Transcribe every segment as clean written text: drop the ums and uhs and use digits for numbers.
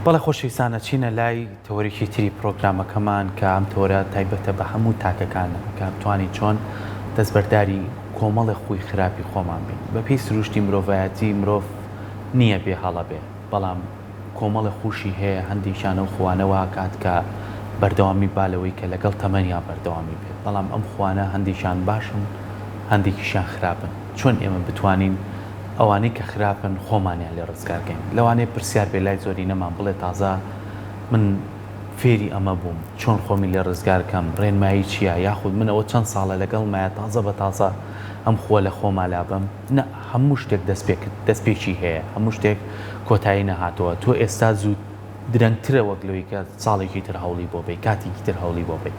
بەڵێ خۆشەویستانە چینە لای تەوەریکی تری پرۆگرامەکەمان کە ئەم تۆرە تایبەتە بە هەموو تاکەکانە کە بتوانین چۆن دەستبەرداری کۆمەڵی خۆی خراپی خۆمان بین بە پێی سروشتی مرۆڤایەتی مرۆڤ نییە بێ هەڵە بێ بەڵام کۆمەڵی خوشی هەیە هەندێکیانە و خوانەوە کات کە بەردەوامی بالەوەی کە لەگەڵ تەمەنیان بەردەوامی بێت بەڵام ئەم خوانە هەندێکیان باشن هەندێکیشان خراپن چۆن ئێمە بتوانین ئەوانەی کە خراپن خۆمانیان لێ ڕزگارکەین لەوانەیە پرسیار بێ لای زۆری نەمان بڵێ تازە من فێری ئەمە بووم چۆن خۆمی لێ ڕزگارکەم ڕێنمایی چییە یاخود منەوە چەند ساڵە لەگەڵ مایە تازە بە تازە ئەم خۆ لە خۆمالا بم نە هەموو شتێک دەستپێکی هەیە هەموو شتێک کۆتایی نەهاتەوە تۆ ئێستا زوو درەنگترە وەک لەوەی کە ساڵێکی تر هەوڵی بۆ بێ کاتێکی تر هەوڵی بۆ بێ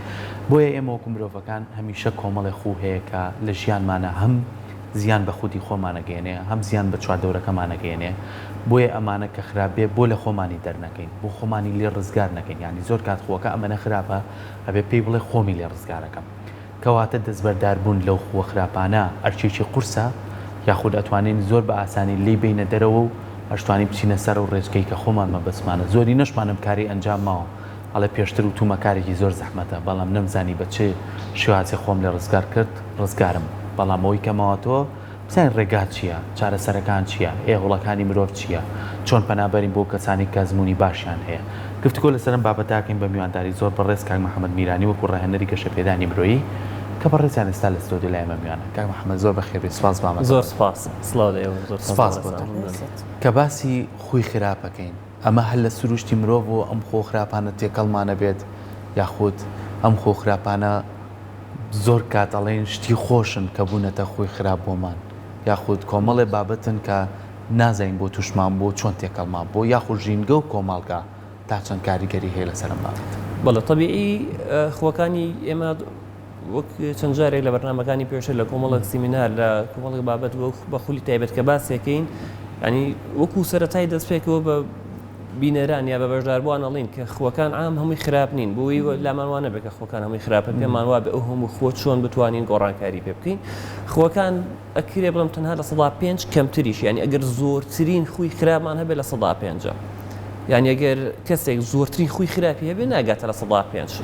بۆیە ئێمە وەکو مرۆڤەکان هەمیشە کۆمەڵی خوو هەیە کە لە ژیانمانە هەم زیان بە خودی خۆمانەگەێنێ هەم زیان بە چواردەورەکەمانەگەێنێ بۆیە ئەمانە کە خراپێ بۆ لە خۆمانی دەرنەکەین بۆ خۆمانی لێ ڕزگار نەکەین ینی زۆر کات خۆکە ئەمەنە خراپە ئەبێ پێی بڵێ خۆمی لێ ڕزگارەکەم کەواتە دەستبەرداربوون لەو خۆ خراپانە ئەرچێکی قورسە یاخود ئەتوانین زۆر بە ئاسانی لی بینە دەرەوە و ئەشتوانی بچینە سەر و ڕێژگەی کە خۆمان مەبەسمانە زۆری نەشمانم کاری ئەنجام ماوە ئەڵێ پێشتر و تومەکارێکی زۆر زەحمەتە بەڵام نەمزانی بە چێ شێوازی خۆم لێ ڕزگار کرد ڕزگارم بەڵام ئەوەی کەماوەتەوە بزانین ڕێگات چییە چارەسەرەکان چییە هوڵەکانی مرۆڤ چییە چۆن پەنابەرین بۆ کەسانی کە ئەزمموی باشیان هەیە گفتگۆ لەسەرم بابەتاکەین بە میوانداری زۆر بەڕێز کاک محەممەد میرانی وەکو ڕاهێنەری گەشەپێدانی مرۆیی کە بەڕێزیان ئێستا لە ستۆدیۆ لای ئێمە میوانە کاک محەممەد زۆر بەخێر سپاس بامە زۆر سپاس سپاس کە باسی خۆی خراپەکەین ئەمە هەل لە سروشتی مرۆڤ و ئەم خۆ خراپانە تێکەڵمانە بێت یاخود ئەم خۆ خراپانە زۆر کاتەڵێن شتی خۆشن کە بوونەتە خۆی خراپ بۆمان یاخود کۆمەڵێ بابەتن کە نازین بۆ توشمان بۆ چۆن تێکەڵمان بۆ یاخود ژینگە و کۆمەڵگا تا چەند کاریگەری هەیە لەسەرم بابێت بەڵێ تەبیعی خۆکانی ئێمە وەک چەند جارێک لە بەرنامەکانی پێشتر لە کۆمەڵێک سیمینار لە کۆمەڵی بابەت بە خولی تایبەت کە باسێکەین ینی وەکو سەرەتای دەستپێکەوە بە بینەران یا بە بەشداربووان ئەڵین کە خۆکان عام هەمووی خراپ نین بۆی لامانوانە بێت کە خۆکان هەمووی خراپە پێمان وا بێ ئەو هەموو خۆ چۆن بتوانین گۆڕانکاری پێ بکەین خۆکان ئەکرێ بڵم تەنها لە 105 کەمتریش ینی ئەگەر زۆرترین خوی خراپمان هەبێت لە 150 یعنی ئەگەر کەسێک زۆرترین خوی خراپی هەبێ ناگاتە لە 105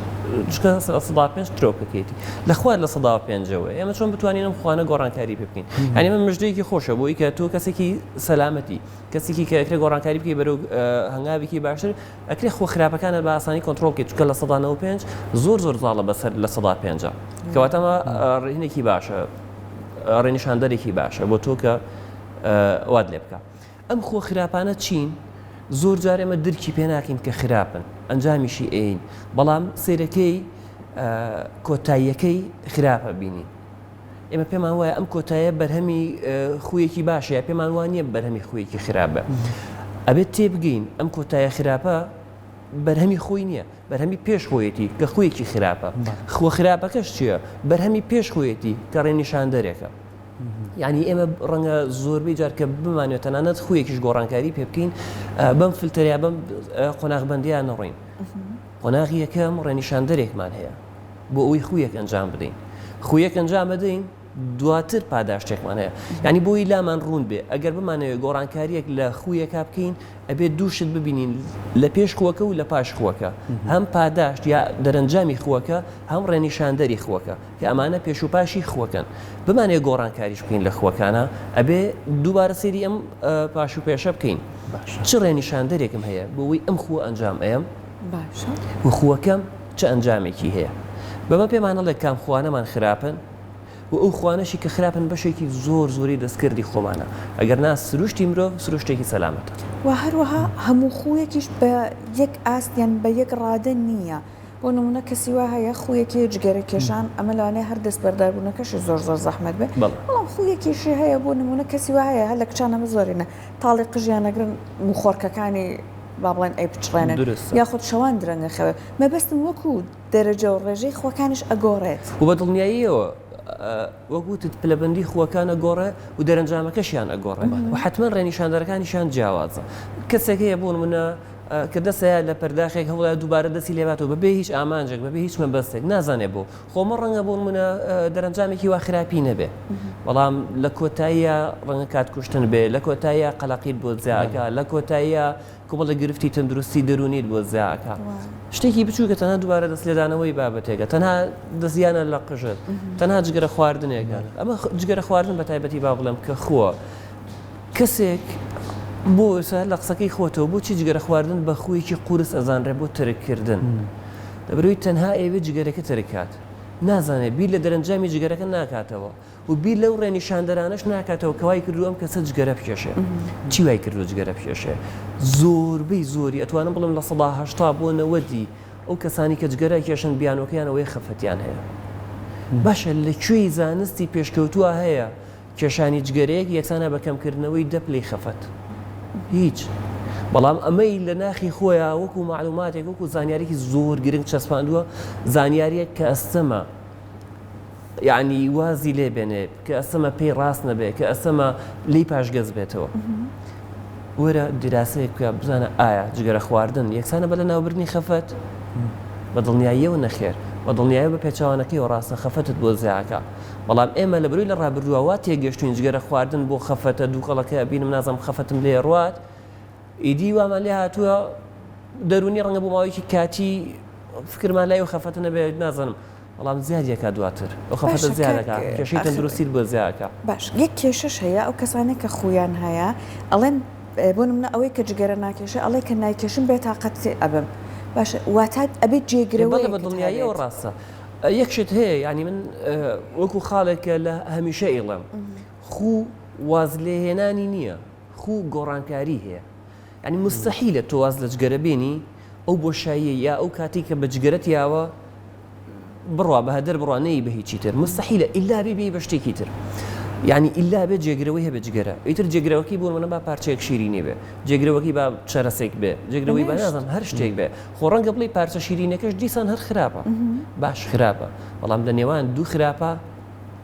چکە 105 ترۆکەکەیتی لە خوارد لە 105ەوە ئێمە چۆن بتوانین ئەم خوانە گۆڕانکاری پێ بکەین ینی من مژدەیەکی خۆشە بۆی کە تۆ کەسێکی سەلامەتی کەسێکی کە ئەکرێ گۆڕانکاری بکەی بەرەو هەنگاوێکی باشتر ئەکرێ خۆ خراپەکانە بە ئاسانی کۆنتڕۆڵ بکەیت چکە لە 195 زۆر زاڵە بەسەر لە 105 کەواتە ئەمە ڕێنێکی باشە ڕێنیشاندەرێکی باشە بۆ تۆ کە واد لێ بکە ئەم خۆ خراپانە چین زۆر جار ئێمە درکی پێ ناکەین کە خراپن ئەنجامیشی ئین بەڵام سیرەکەی کۆتاییەکەی خراپە بینین ئێمە پێمان وایە ئەم کۆتاییە بەرهەمی خویەکی باشە پێمان وانە بەرهەمی خویەکی خراپە ئەبێت تێبگەین ئەم کۆتاییە خراپە بەرهەمی خۆی نییە بەرهەمی پێش خۆیەتی کە خویەکی خراپە خۆ خراپەکەش چییە بەرهەمی پێش خۆیەتی کە ڕێنیشاندەرێکە یعنی ئێمە ڕەنگە زۆربەی جار کە بمانێت تەنانەت خویەکیش گۆڕانکاری پێ بکەین بەم فلتەریا بەم قۆناغبەندیان نەڕۆین قۆناغی یەکەم ڕێنیشاندەرێکمان هەیە بۆ ئەوی خویەک ئەنجام بدەین خویەک ئەنجام بدەین دواتر پاداشتێکمان هەیە ینی بۆی لامان ڕوون بێ ئەگەر بمانەوێت گۆڕانکاریەک لە خویەکە بکەین ئەبێت دووشت ببینین لە پێش خوەکە و لە پاش خوەکە هەم پاداشت یا دەرەنجامی خوەکە هەم ڕێنیشاندەری خوەکە کە ئەمانە پێش و پاشی خوەکەن بمانێت گۆڕانکاریش بکەین لە خوەکانە ئەبێ دووبارە سێری ئەم پاش و پێشە بکەین چ ڕێنیشاندەرێکم هەیە بۆەوەی ئەم خوە ئەنجام ئەم و خوەکەم چه ئەنجامێکی هەیە بەمە پێمانەڵێ کام خوانەمان خراپن و ئەو خوانەشی کە خراپن بەشێکی زۆری دەستکردی خۆمانە ئەگەر نا سروشتی مرۆڤ سروشتێکی سەلامەتە و هەروەها هەموو خویەکیش بە یەک ئاستیان بە یەک ڕادە نییە بۆ نمونە کەسی وا هەیە خویەکی جگەرە کێشان ئەمە لەوانەیە هەر دەستبەرداربوونەکەشی زۆر زەحمەت بێ بەڵام خویەکیشی هەیە بۆ نمونە کەسی وا هەیە هەر لە کچان ئەمە زۆرینە تاڵی قژیان ئەگرن مخۆرکەکانی با بڵێن ئەی بچڕێنن یاخود شەوان درەنگە خەوێ مەبەستم وەکو دەرەجە و ڕێژەی خۆکانیش ئەگۆڕێت و بە دڵنیاییەوە وەگوتت پلەبەندی خوەکانە گۆڕێ و دەرەنجامەکەشیان ئەگۆڕێ و حتمما ڕێنیشاندەرەکانیشان جیاوازە کەسێک هەیە بۆ منە کە دەستەیە لە پەرداخێک هەوڵە دووبارە دەستی لێباتەوە بەبێ هیچ ئامانجێک بەبێ هیچ مەبەستێک نازانێ بۆ خۆمە ڕەنگە بۆ منە دەرەنجامێکی وا خراپی نەبێ بەڵام لە کۆتاییە ڕەنگە کات کوشتن بێ لە کۆتاییە قەلاقیت بۆ زیاکە لە کۆتاییە کۆمەڵە گرفتی تەندروستی دەرونیت بۆ زیاکە شتێکی بچووکە تەنها دووبارە دەست لێدانەوەی بابەتێکە تەنها دەستیانە لە قژت تەنها جگەرە خواردنێکە ئەمە جگەرە خواردن بە تایبەتی با بڵێم کە خۆ کەسێک بۆ ئێستا لە قسەکەی خۆتەوە بۆچی جگەرە خواردن بە خویەکی قورس ئەزانرێ بۆ ترککردن دەبروی تەنها ئێوێ جگەرەکە ترکات نازانێت بیر لە دەرەنجامی جگەرەکە ناکاتەوە و بیر لەو ڕێنیشاندەرانەش ناکاتەوە کەوای کردو ئەم کەسە جگەرە بکێشێ چی وای کردو جگەرە بکێشێ زۆربەی زۆری ئەتوانم بڵم لە 180 بۆ 90 ئەو کەسانی کە جگەرە کێشن بیانۆکەیانەوەی خەفەتیان هەیە باشە لەکوێی زانستی پێشکەوتووە هەیە کێشانی جگەرەیەک یەکسانە بەکەمکردنەوەی دەپلەی خەفەت هیچ بەڵام ئەمەی لە ناخی خۆیان وەکو معلوماتێک وەکو زانیارێکی زۆر گرنگ چەسپاندووە زانیاریەک کە ئەستەمە یعنی وازی لێ بێنێ کە ئەسەمە پێی ڕاست نەبێت کە ئەسەمە لی پاشگەز بێتەوە وەرە دیراسەیە بکە بزانە ئایا جگەرە خواردن یەکسانە بە لە ناوبردنی خەفەت بە دڵنیاییەوە نەخێر بە دڵنیایە بە پێچوانەکەی و ڕاستە خەفەتت بۆ زیاکە بەڵام ئێمە لە بەروی لە ڕابردووەوە تێگەشتوین جگەرە خواردن بۆ خەفەتە دووقەڵەکە بینم نازم خەفەتم لێ ڕوات ئیدی وامان لێ هاتووە دەرونی ڕەنگە بۆ ماوەیەکی کاتی فکرمان لای و خەفەتە نەبێت نازانم بەڵام زیادیەکە دواتر ئەو خەفەتە زیادەکە کێشەی تەندروستیت بۆ زیاکە باش یەک کێشەش هەیە ئەو کەسانێک کە خۆیان هەیە ئەڵێن بۆ نمونە ئەوەی کە جگەرە ناکێشە ئەڵێ کە نایکێشم بێت تااقەت ئەبم باشە واتات ئەبێت جێگرەوە بە دڵنیاییەوە ڕاستە یەکشت هەیە ینی من وەکو خاڵێکە لە هەمیشە ئیڵم خوو واز لێهێنانی نییە خوو گۆڕانکاری هەیە ینی مستەحیلە تۆ واز لە جگەرە بێنی ئەو بۆشاییە یا ئەو کاتی کە بە جگەرەت یاوە بڕوا بە هەدەر بڕوانەی بە هیچی تر مستەحیلە ئیلا بێ بە شتێکی تر یعنی ئیلا بێ جێگرەوەی هەبێ جگەرە ئیتر جێگرەوەکی بۆ منە با پارچەیەک شیرینی بێ جێگرەوەکی با چەرەسێک بێ جێگرەوەی با نازم هەر شتێک بێ خۆ ڕەنگە بڵێ پارچە شیرینەکەش دیسان هەر خراپە باش خراپە بەڵام لە نێوان دوو خراپە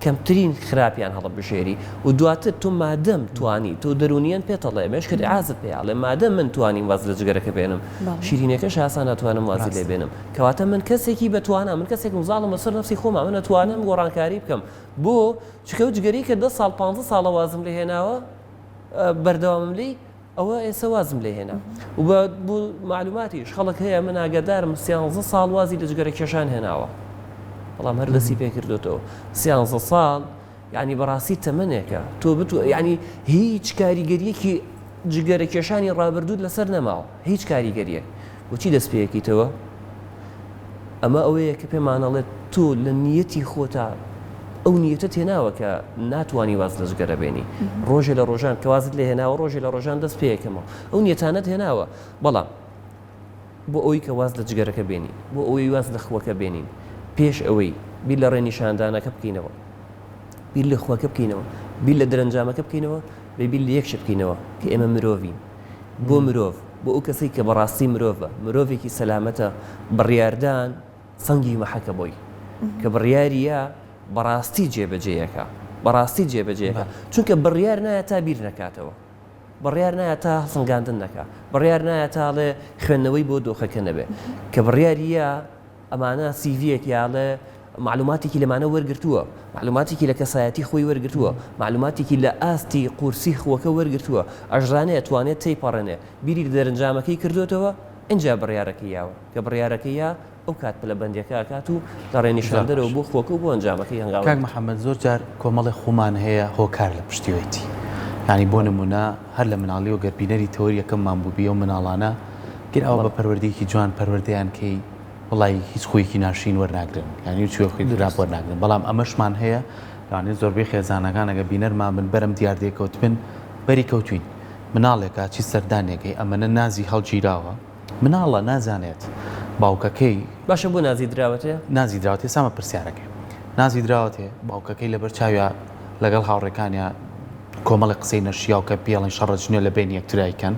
کەمترین خراپیان هەڵە بژێری و دواتر تۆ مادەم توانی تۆ دەرونیان پێتەڵێ مێش کە عازت پێڵێ مادەم من توانیم واز لە جگەرەکە بێنم شیرینەکەش ئاسان ناتوانم وازی لێ بێنم کەواتە من کەسێکی بەتوانە من کەسێکم زاڵم بەسەر نفسی خۆمە من نەتوانم گۆڕانکاری بکەم بۆ چکە جگەری کە 10 ساڵ 15 ساڵە وازم لێ هێناوە بەردەوامم لی ئەوە ئێستا وازم لێ هێنا و بۆ معلوماتیش خەڵک هەیە من ئاگادارم 13 ساڵ وازی لە جگەرە کێشان هێناوە بەڵام هەر دەستی پێ کردوتەوە 13 ساڵ یعنی بەڕاستی تەمەنێکە تۆ بتو ینی هیچ کاریگەریەکی جگەرە کێشانی ڕابردوود لەسەر نەماوە هیچ کاریگەریەک بۆچی دەست پێیەکیتەوە ئەمە ئەوەیە کە پێمانەڵێت تۆ لە نیەتی خۆتا ئەو نیەتە تێناوە کە ناتوانانی واز لە جگەرە بێنی ڕۆژێ لە ڕۆژان کە وازت لێ هێناوە ڕۆژێ لە ڕۆژان دەست پێیەکەمەوە ئەو نیەتانەت هێناوە بەڵام بۆ ئەوی کە واز لە جگەرەکە بێنی بۆ ئەوەی واز لە خوەکە بێنین پێش ئەوەی بیر لە ڕێنیشاندانەکە بکەینەوە بیر لە خوەکە بکەینەوە بیر لە دەرەنجامەکە بکەینەوە بیر لە یەکشت بکەینەوە کە ئێمە مرۆڤین بۆ مرۆڤ بۆ ئەو کەسەی کە بەڕاستی مرۆڤە مرۆڤێکی سەلامەتە بڕیاردان سەنگی مەحەکە بۆی کە بڕیاریە بەڕاستی جێبەجێیەکە بەڕاستی جێبەجێەکە چونکە بڕیار نایە تا بیر نەکاتەوە بڕیار نایە تا هەڵسەنگاندن نەکە بڕیار نایە تاڵێ خوێندنەوەی بۆ دۆخەکە نەبێ کە بڕیاریە ئەمانە سیڤیەک یاڵێ معلوماتێکی لەمانە وەرگرتووە معلوماتێکی لە کەسایەتی خۆی وەرگرتووە معلوماتێکی لە ئاستی قورسی خوەکە وەرگرتووە ئەژرانەیە توانێت تێیپەڕێنێ بیری دەرەنجامەکەی کردوێتەوە اینجا بڕیارەکەی یاوە کە بڕیارەکەی یا ئەو کات پلە بەندیەکە کات و لە ڕێنیشاندەرەوە بۆ خۆکە و بۆ ئەنجامەکەی هەنگاوە کاک محەممەد زۆر جار کۆمەڵی خۆمان هەیە هۆکار لە پشتیوەیەتی ینی بۆ نمونە هەر لە مناڵی و گەربینەری تەوەریەکەممان بووبیە و مناڵانە گر ئەوە بە پەروەردەیەکی جوان پەروەردەیان کەی وڵی هیچ خۆیکی ناشین وەرناگرن ینی چێخی دراب وەرناگرن بەڵام ئەمەشمان هەیە یانی زۆربەی خێزانەکانەگە بینەرمان من بەرم دیاردێکەوت بن بەری کەوتوین مناڵێکە چی سەردانێکی ئەمەنە نازی هەڵگیراوە مناڵە نازانێت باوکەکەی باشە بۆ نازی دراوەتێ نازی دراوەتێ سامە پرسیارەکەی نازی دراوەتێ باوکەکەی لەبەر چاویە لەگەڵ هاوڕێکانیان کۆمەڵی قسەی نەشیا و کە پێڵین شەڕەجنێ لە بین یەکترایکەن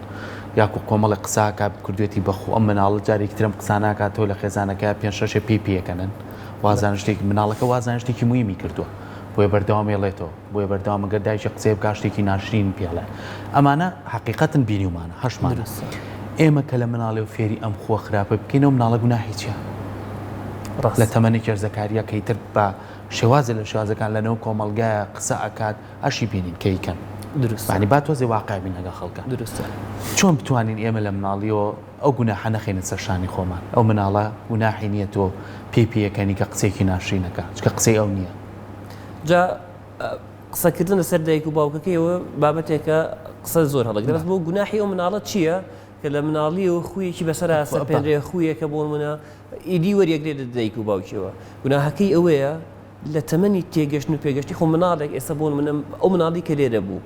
یاکو کۆمەڵی قساکە کردوێتی بەخۆ ئەم مناڵە جارێکی ترم قساناکاتەوە لە خێزانەکە پێ شەشێ پێکەنن وازان شتێکی مناڵەکە وازان شتێکی مویمی کردووە بۆیە بەردەوام ێڵێتەوە بۆیە بەردەوامەگە دایشە قسەی بکە شتێکی ناشرین پێڵێ ئەمانە حقیقەتن بینیومانە هەشمانە ئێمە کە لە مناڵێ و فێری ئەم خۆ خراپە بکەینەوە مناڵە گوناحی چیە لە تەمەنی کێرزەکاریە کەیتر بە شێوازە لە شێوازەکان لەنەوە کۆمەڵگایە قسە ئەکات ئەشی بینین کەیکەن دروست ینی با تۆزێ واقع بین لەگە خەڵکە درستە چۆن بتوانین ئێمە لە مناڵیەوە ئەو گوناحە نەخێنە سەر شانی خۆمان ئەو مناڵە گوناحی نییە تۆ پێیەکەنی کە قسێکی ناشرینەکە چکە قسەی ئەو نییە جا قسەکردن لەسەر دایک و باوکەکەیەوە بابەتێکە قسە زۆر هەڵک دەست بۆ گوناحی ئەو مناڵەت چییە کە لە مناڵی و خویەکی بەسەر سەرپێنرێ خویەکە بۆ منە ئیدی وەریەگرێت دایک و باوکیەوە گوناحەکەی ئەوەیە لە تەمەنی تێگەشتن و پێگەشتی خۆ مناڵێک ئێستا بۆ منە ئەو مناڵی کە لێرە بوو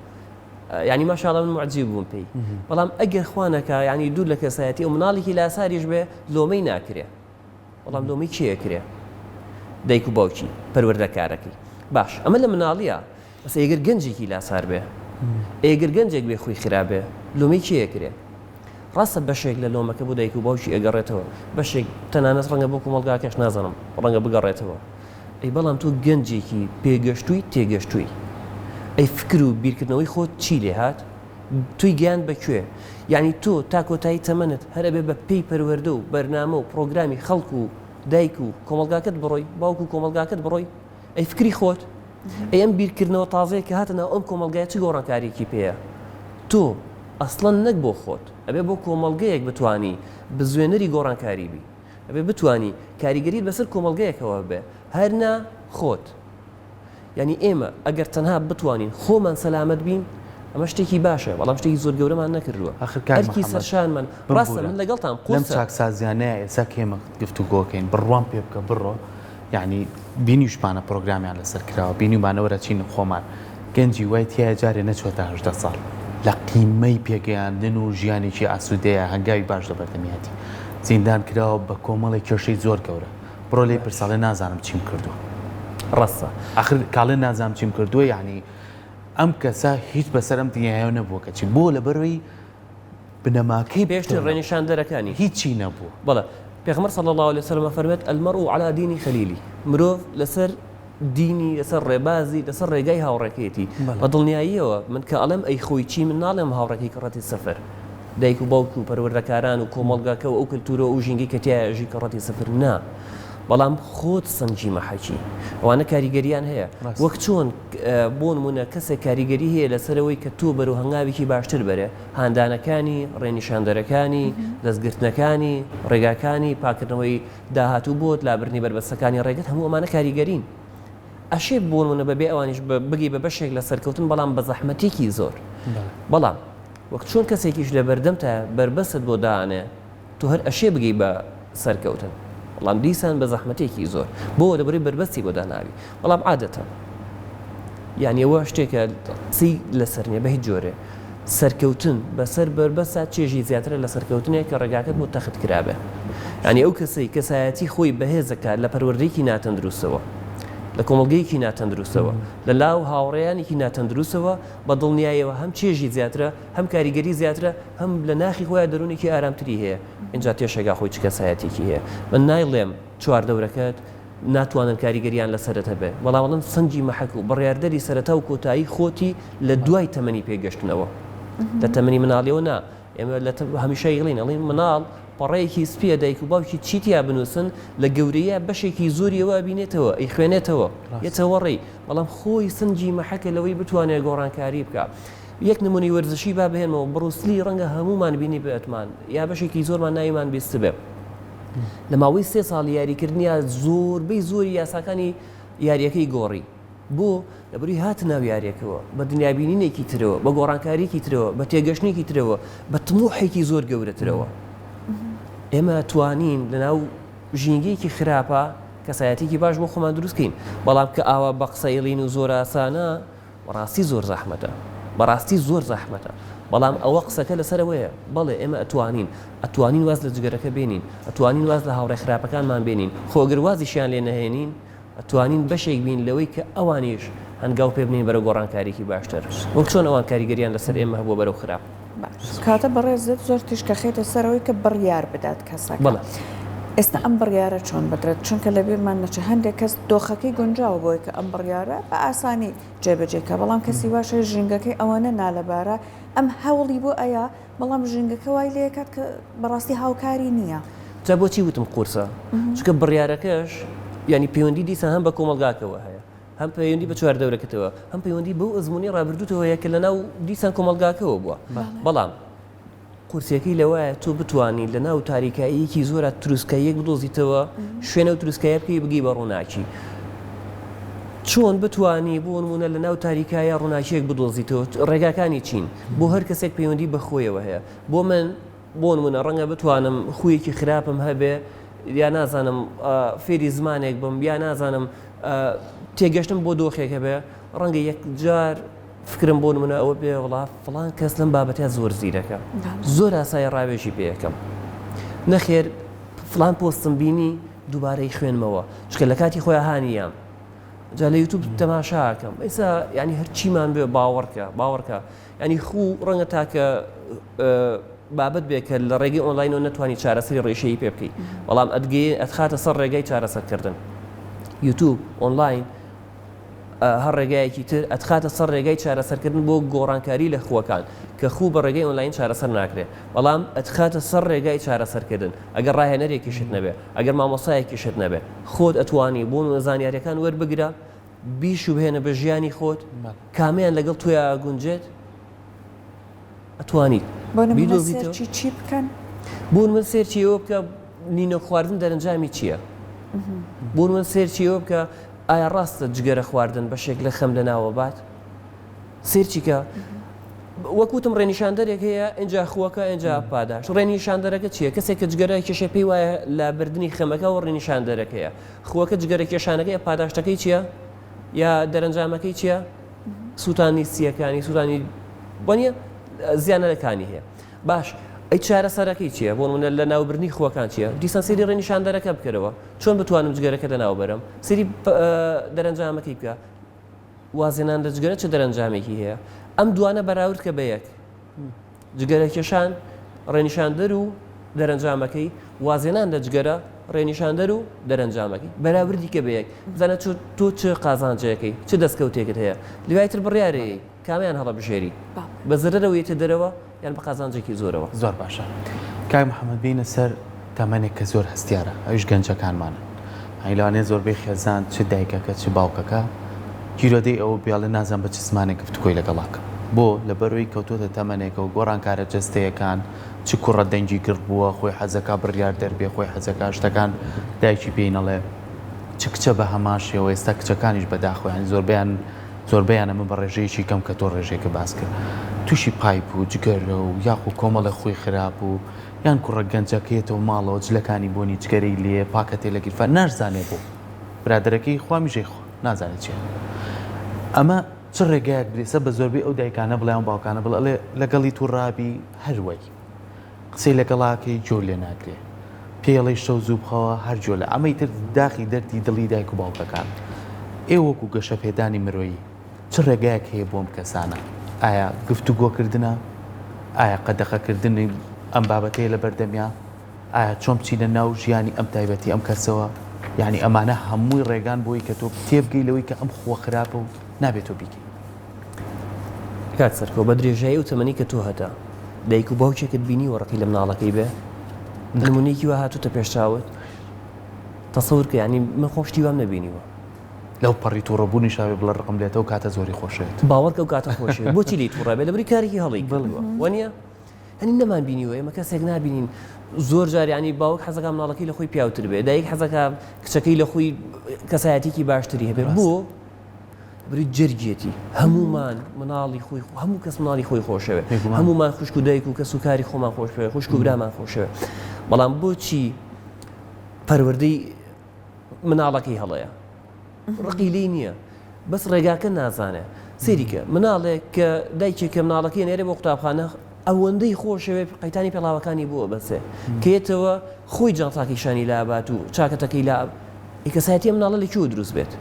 ینی ماشاءڵڵا من معجززیب بووم پێی بەڵام ئەگەر خوانەکە ینی دوور لە کەسایەتی ئەو مناڵێکی لاساریش بێ لۆمەی ناکرێ بەڵام لۆمەی کێیەکرێ دایک و باوکی پەروەردەکارەکەی باش ئەمە لە مناڵیە بەس ئەگەر گەنجێکی لاسار بێ ئەگەر گەنجێک بێ خۆی خراپێ لۆمەی کێیەکرێ ڕاستە بەشێک لە لۆمەکە بۆ دایک و باوکی ئەگەڕێتەوە بەشێک تەنانەت ڕەنگە بۆ کۆمەڵگاکەش نازانم ڕەنگە بگەڕێتەوە ئەی بەڵام تۆ گەنجێکی پێگەشتووی تێگەشتووی ئەی فکر و بیرکردنەوەی خۆت چی لێ هات توی گیان بەکوێ یعنی تۆ تا کۆتایی تەمەنت هەرە بێ بە پێی پەروەردە و بەرنامە و پرۆگرامی خەڵک و دایک و کۆمەڵگاکەت بڕۆی باوک و کۆمەڵگاکەت بڕۆی ئەی فکری خۆت ئەی ئەم بیرکردنەوە تازەیە کە هاتنە ئەم کۆمەڵگایە چ گۆڕانکاریکی پێەیە تۆ ئەسڵەن نەک بۆ خۆت ئەبێ بۆ کۆمەڵگەیەک بتانی بزوێنەری گۆڕانکاری بی ئەبێ بتانی کاریگەریت بەسەر کۆمەڵگەیەکەوە بێ هەرنا خۆت یعنی ئێمە ئەگەر تەنها بتوانین خۆمان سەلامەت بین ئەمە شتێکی باشە بەڵام شتێکی زۆر گەورەمان نەکردووە ئەرکی سەرشانمان ڕاستە من لەگەڵتان لەم چاکسازیانەیە ئێستا کێمە گفتوگۆکەین بڕوان پێ بکە بڕۆ یعنی بینیشمانە پرۆگرامیان لەسەر کراوە بینیمانەوەرە چین خۆمان گەنجی وای تایە جارێ نەچۆتە 18 ساڵ لە قیمەی پێگەیاندن و ژیانێکی ئاسوودەیە هەنگاوی باش لە بەردەمیاتی زیندان کراوە بە کۆمەڵی کێشەی زۆر گەورە بڕۆ لێ پرساڵێ نازانم چیم کردووە ڕاستە آخر کاڵێ نازانم چیم کردووە یعنی ئەم کەسە هیچ بەسەر ئەم دنیاە نەبووە کەچی بۆ لە بەروی بنەماکەی پێشتر ڕێنیشان دەرەکانی هیچی نەبوو بەڵێ پێغەمبەر صلی الله عليه وسلم فەرمێت المرء على دين خليله مرۆڤ لەسەر دینی لەسەر ڕێبازی لەسەر ڕێگای هاوڕێکێتی بە دڵنیاییەوە من کە ئەڵێم ئەی خۆی چی من ناڵێم هاوڕێکی کڕەتی سەفەر دایک و باوک و پەروەردەکاران و کۆمەڵگاکە و ئەو کلتورە و ژینگی کە تایەژی کڕەتی سەفر نا بەڵام خۆت سنجی مەحەکی ئەوانە کاریگەریان هەیە وەک چۆن بۆ نمونە کەسێک کاریگەری هەیە لەسەرەوەی کە تۆ بەرەو هەنگاوێکی باشتر بەرێ هاندانەکانی ڕێنیشاندەرەکانی دەستگرتنەکانی ڕێگاکانی پاکردنەوەی داهاتوو بۆت لابرنی بربەستەکانی ڕێگەت هەموو ئەمانە کاریگەرین ئەشێ بۆ نمونە بەبێ ئەوانیش بگی بە بەشێک لە سەرکەوتن بەڵام بە زەحمەتێکی زۆر بەڵام وەک چۆن کەسێکیش لە بەردەمتە بربەست بۆ دانێ تو هەر ئەشێ بگی بە سەرکەوتن بەڵام دیسان بە زەحمەتێکی زۆر بۆ دەبڕی بربەستی بۆ داناوی بەڵام عادەتە یعنی ئەوە شتێکە چی لەسەر نیە بە هیچ جۆرێ سەرکەوتن بەسەر بربەسە چێژی زیاترە لە سەرکەوتنێک کە ڕێگاکەت بۆ تەخت کرابێ ینی ئەو کەسەی کەسایەتی خۆی بەهێزەکە لە پەروەردەیەکی ناتەندروستەوە لە کۆمەڵگەیەکی ناتەندروستەوە لە لاو هاوڕێیانێکی ناتەندروستەوە بە دڵنیایەوە هەم چێژی زیاترە هەم کاریگەری زیاترە هەم لە ناخی خۆیان دەرونێکی ئارامتری هەیە اینجا تێشەگا خۆی چ کەسایەتێکی هەیە من نایڵێم چواردەورەکەت ناتوانن کاریگەریان لەسەرەتە بێ بەڵام سنجی مەحەک و بڕیاردەری سەرەتا و کۆتایی خۆتی لە دوای تەمەنی پێگەشتنەوە لە تەمەنی مناڵیەوە نا ئێمە لە هەمیشە یڵین ئەڵین مناڵ پەڕەیەکی سپیە دایک و باوکی چیتیا بنووسن لە گەورەیە بەشێکی زۆریەوە بینێتەوە ئەی خوێنێتەوە یەتەوە ڕێی بەڵام خۆی سنجی مەحەکە لەوەی بتوانێت گۆڕانکاری بکە یەک نمونی وەرزشی با بهێنەوە بڕوسلی ڕەنگە هەمومان بینی بێتمان یا بەشێکی زۆرمان ناویمان بیست بێ لە ماوەی 3 ساڵ یاریکردنیە زۆربەی زۆری یاساکانی یاریەکەی گۆڕی بۆ لەبەری هات ناو یاریەکەوە بە دنیابینینێکی ترەوە بە گۆڕانکاریکی ترەوە بە تێگەشتێکی ترەوە بە تموحێکی زۆر گەورەترەوە ئێمە توانین لەناو ژینگەیەکی خراپە کەسایەتێکی باش بۆ خۆمان دروستکەین بەڵام کە ئاوا بە قسەیڵین و زۆر ئاسانە بەڕاستی زۆر زەحمەتە بەڕاستی زۆر زەحمەتە بەڵام ئەوە قسەکە لەسەرەوەیە بەڵێ ئێمە ئەتوانین واز لە جگەرەکە بێنین ئەتوانین واز لە هاوڕێ خراپەکانمان بێنین خۆگەر وازیشیان لێ نەهێنین ئەتوانین بەشێک بین لەوەی کە ئەوانیش هەنگاو پێ بنین بەرە گۆڕانکاریکی باشتر وەک چۆن ئەوان کاریگەریان لەسەر ئێمە هەبووە بەرەو خراپ کاتە بەڕێزت زۆر تیشکە خێتە سەرەوەی کە بڕیار بدات کەسەکە ئێستا ئەم بڕیارە چۆن بدرێت چونکە لە بیرمان نەچە هەندێک کەس دۆخەکەی گونجاوە بۆی کە ئەم بڕیارە بە ئاسانی جێبەجێکە بەڵام کەسی واشە ژینگەکەی ئەوەنە نالەبارە ئەم هەوڵی بۆ ئەیە بەڵام ژینگەکە وای لێ کات کە بەڕاستی هاوکاری نییە جا بۆچی وتم قورسە چونکە بڕیارەکەش ینی پەیوەندی دیسان هەم بە کۆمەلگاکەوە هەیە هەم پەیوەندی بە چوار دەورەکەتەوە هەم پەیوەندی بەو ئەزمموی ڕابردووتەوە یە کە لەناو دیسان کۆمەلگاکەوە بووە بەڵام قورسەکەی لەوایە تۆ بتوانانی لە ناو تاریکاییەکی زۆرە تروسکاییەک بدۆزیتەوە شوێنە و تروسکایە بکەی بگی بە ڕووناکی چۆن بتوانی بۆ نمونە لە ناو تاریکایە ڕووناکیەک بدۆزیتەوە ڕێگاکانی چین بۆ هەر کەسێک پەیوەندی بەخۆیەوە هەیە بۆ من بۆ نمونە ڕەنگە بتوانم خویەکی خراپم هەبێ یا نازانم فێری زمانێک بم یا نازانم تێگەشتم بۆ دۆخێک هەبێ ڕەنگە یەک جار فکرم بۆ نمونە ئەوە بێ وڵات فڵان کەس لەم بابەتە زۆر زیرەکە زۆر ئاسایی ڕاوێژی پێ یەکەم نەخێر فڵان پۆستم بینی دووبارەی خوێنمەوە چکە لە کاتی خۆیان هانیام جا لە یوتوب تەماشاکەم ئێستا ینی هەرچیمان بێ باوەڕکە ینی خوو ڕەنگە تاکە بابەت بێ کە لە ڕێگەی ئۆنلاینەوە نەتوانی چارەسەری ڕێشەیی پێ بکەیت بەڵام ئەتخاتە سەر ڕێگای چارەسەرکردن یوتوب ئۆنلاین هەر ڕێگایەکی تر ئەتخاتە سەر ڕێگای چارەسەرکردن بۆ گۆڕانکاری لە خووەکان کە خوو بە ڕێگەی ئۆنلاین چارەسەر ناکرێت بەڵام ئەتخاتە سەر ڕێگای چارەسەرکردن ئەگەر ڕاهێنەرێکیشت نەبێ ئەگەر مامۆسایەکیشت نەبێ خۆت ئەتوانی بۆ زانیاریەکان وەربگرە بیش و بهێنە بە ژیانی خۆت کامیان لەگەڵ تۆیە گونجێت ئەتوانیت بۆنمەسێرچی چی بکەن بۆن من سێرچی ئەوە بکە نینە خواردن دەرەنجامی چییە بۆن من سێرچی ئەوە بکە ئایا ڕاستە جگەرە خواردن بەشێک لە خەم لەناوە بات سێرچیکە وەکوتم ڕێنیشاندەرێک هەیە ئەجا خووەکە ئەجا پاداش ڕێنیشاندەرەکە چییە کەسێک کە جگەرە کێشە پێی وایە لە بردننی خەمەکە و ڕێنیشاندەرەکەیە خووەکە جگەرە کێشانەکەی پاداشتەکەی چییە یا دەرەنجامەکەی چییە سووتانی سیەکانی سووتانی بۆنیە زیانەکانی هەیە باش ئەی چارەسەرەکەی چییە بۆ منە لە ناوبردنی خووەکان چییە دیسان سری ڕێنیشاندەرەکە بکەرەوە چۆن بتوانم جگەرەکە لە ناو بەرم سری دەرەنجامەکەی بکە وازێنان لە جگەرە چه دەرەنجامێکی هەیە ئەم دوانە بەراورد کە بە یەک جگەرە کێشان ڕێنیشاندەر و دەرەنجامەکەی وازێنان لە جگەرە ڕێنیشاندەر و دەرەنجامەکەی بەراوردی کە بە یەک بزانە تۆ چه قازانجەکەی چه دەستکەوتێکت هەیە لەوایتر بڕیارەیە کامیان هەڵە بژێری بە زرەرەوەیتە دەرەوە یان بە قازانجێکی زۆرەوە زۆر باشە کاک محەممەد بینە سەر تەمەنێک کە زۆر هەستیارە ئەوش گەنجەکانمانە هەیلوانێ زۆربەی خێزان چ دایکەکە چ باوکەکە گیرۆدەی ئەوە بیاڵە نازان بە چ زمانێک گفتگۆی لەگەڵاکە بۆ لەبەرەوەی کەوتۆتە تەمەنێکە و گۆڕانکارە جەستەیەکان چ کوڕە دەنگی کرد بووە خۆی حەزەکە بڕیار دەربێ خۆی حەزەکە شتەکان دایکی پێینەڵێ چ کچە بە هەماشەوە ئێستا کچەکانیش بەداخۆیان زۆربیان ئەمە بە ڕێژەیەکی کەم کە تۆ ڕێژێکە باس کرد تووشی پایپ و جگەرە و یاخو کۆمەڵە خۆی خراپ و یان کوڕە گەنجەکەیەتەوە ماڵەوە جلەکانی بۆنی جگەرەی لێ پاکەتێ لە گیرفە نازانێ بۆ برادەرەکەی خوامیژەی خۆ نازانێت چیە ئەمە چ ڕێگایەک درێسە بە زۆربەی ئەو دایکانە بڵیان باوکانە بڵێ لەگەڵی تووڕابی هەروەی قسەی لەگەڵاکەی جۆ لێ ناگرێ پێڵی شەو زوو بخەوە هەر جۆ لە ئەمەی تر داخی دەردی دڵی دایک و باوکەکان ئێوەکو گەشە پێدانی مرۆیی چ ڕێگایەک هەیە بۆم کەسانە ئایا گفتوگۆکردنە ئایا قەدەخەکردنی ئەم بابەتەیە لە بەردەمیا ئایا چۆن بچینە ناو ژیانی ئەم تایبەتی ئەم کەسەوە یعنی ئەمانە هەمووی ڕێگان بۆی کە تۆ تێبگەی لەوەی کە ئەم خۆ خراپە و نابێت تۆ بیکەی کات سەرکۆ بە درێژایی و تەمەنی کە تۆ هەتا دایک و باوکێکت بینی وەڕقی لە مناڵەکەی بێ نمونەیەکی وە هاتوتە پێشچاوت تەسەور کە یعنی من خۆشتی وام نەبینیوە لەو پەڕی تووڕەبوونی شاوێ بڵە ڕقم لێتەوە کاتە زۆری خۆشێت باوەڕکە و کاتە خۆشێت بۆچی لی تووڕابێت لەبری کارێکی هەڵی بڵوە وەنیە هەنی نەمان بینیوە ئێمە کەسێک نبینین زۆر جار ینی باوک حەزەکە مناڵەکەی لە خۆی پیاوتر بێ دایک حەزەکە کچەکەی لە خۆی کەسایەتێکی باشتری هەبێت بۆ بری جەرگێتی هەمومان مناڵی خۆی هەموو کەس مناڵی خۆی خۆشەوێ هەمومان خوشک و دایک و کەس و کاری خۆمان خۆشەوێ خوشک و برامان خۆشەوێ بەڵام بۆچی پەروەردەی مناڵەکەی هەڵەیە ڕقی لێی نییە بەس ڕێگاکە نازانێ سێریکە مناڵێک کە دایکێک کە مناڵەکەی نێرێ بۆ قوتابخانە ئەوەندەی خۆشەوێ قەیتانی پێڵاوەکانی بووە بەسێ کێتەوە خۆی جانتاکیشانی لابات و چاکەتەکەی لا ئیکەسایەتی مناڵە لەکوێ دروست بێت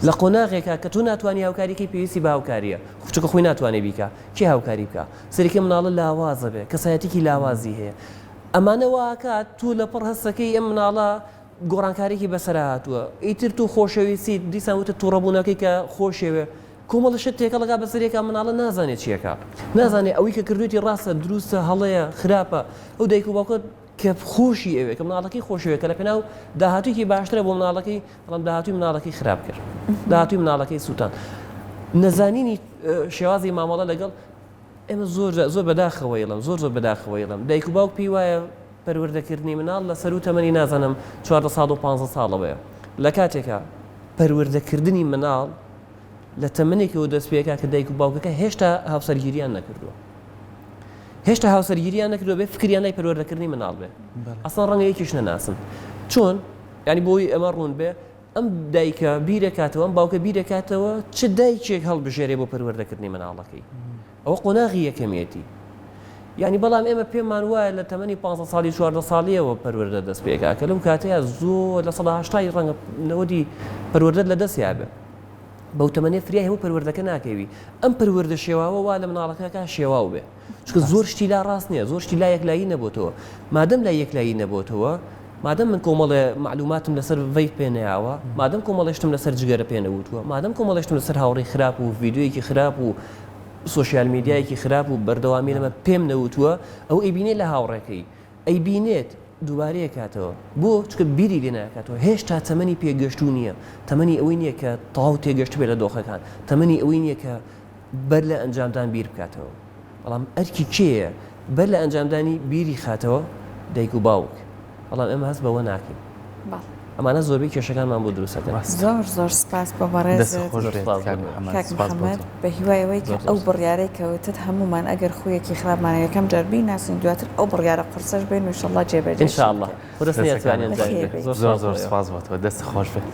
لە قۆناغێکە کە تۆ ناتوانانی هاوکاریەکەی پێویستی بە هاوکاریە خوچەکە خۆی ناتوانێت بیکە کێ هاوکاری بکە سەرێکە مناڵە لاوازە بێ کەسایەتێکی لاوازی هەیە ئەمانە واکات تو لە پڕ هەستەکەی ئەم مناڵە گۆڕانکارێکی بەسەر هاتووە ئیتر تو خۆشەویستی دیسان وتە تووڕەبوونەکەی کە خۆشێوێ کۆمەڵشت تێکەڵگا بەسەرێکا مناڵە نازانێت چیەکە نازانێت ئەوەی کە کردوێتی ڕاستە دروستە هەڵەیە خراپە ئەو دایک و باوکە کە خۆشی ئەوێ کە مناڵەکەی خۆشەوێ کە لە پێناو داهاتوویکی باشترە بۆ مناڵەکەی بەڵام داهاتووی مناڵەکەی خراپ کرد داهاتووی مناڵەکەی سووتان نەزانینی شێوازی مامەڵە لەگەڵ ئێمە زۆر بەداخەوەیڵم زۆر بەداخەوەیڵم دایک و باوک پێی وایە پەروەردەکردنی مناڵ لەسەر و تەمەنی نازانم 4 ساڵ و 15 ساڵەوەیە لە کاتێکە پەروەردەکردنی مناڵ لە تەمەنێکەوە دەست پێکا کە دایک و باوکەکە هێشتا هاوسەرگیریان نەکردووە هێشتا هاوسەرگیریان نەکردووە بێ فکریان نای پەروەردەکردنی مناڵ بێ ئەسڵ ڕەنگە یەکیش نەناسن چۆن ینی بۆی ئەمە ڕوون بێ ئەم دایکە بیرەکاتەوە ئەم باوکە بیرەکاتەوە چ دایکێک هەڵبژێرێ بۆ پەروەردەکردنی مناڵەکەی ئەوە قۆناغی یەکەمیەتی یعنی بەڵام ئێمە پێمان وایە لە تەمەنی 15 ساڵی 14 ساڵیەوە پەروەردە دەست پێکا کە لەو کاتەیە زۆر لە 180 ڕەنگە نەوەدی پەروەردە لە دەستیا بێ بەو تەمەنێ فریای هەموو پەروەردەکە ناکەوی ئەم پەروەردە شێواوە وا لە مناڵەکەکە شێواو بێ چکە زۆر شتی لا ڕاست نییە زۆر شتی لا یەکلایی نەبووتەوە مادەم لا یەکلایی نەبووتەوە مادەم من کۆمەڵێ معلوماتم لەسەر ڤیپ پێنەیاوە مادەم کۆمەڵێشتم لەسەر جگەرە پێنەوتووە مادەم کۆمەڵێشتم لەسەر هاوڕێی خراپ و ڤیددیۆیەکی خراپ و سوۆسیال میدیایەکی خراپ و بەردەوامی لەمە پێم نەوتووە ئەو ئەیبینێت لە هاوڕێکەی ئەیبینێت دووبارەیە کاتەوە بۆ چکە بیری لێ ناکاتەوە هێشتا تەمەنی پێگەشتو نییە تەمەنی ئەوەی نییە کە تەواو تێگەشت بێت لە دۆخەکان تەمەنی ئەوەی نییە کە بەر لە ئەنجامدان بیر بکاتەوە بەڵام ئەرکی کێیە بەر لە ئەنجامدانی بیری خاتەوە دایک و باوک بەڵام ئێمە هەست بەوە ناکەین ئەمانە زۆربەی کێشەکانمان بۆ دروستەکەن زۆر سپاس بە بەڕێز کاک محەممەد بە هیوایەوەی کە ئەو بڕیارەی کەوتت هەمومان ئەگەر خویەکی خراپمانە یەکەم جەربی ناسین دواتر ئەو بڕیارە قرسەش بێن و ئینشەڵڵا جێبەجێ ئینشاءڵڵا زۆر سپاس بۆ تۆ دەست خۆش بێت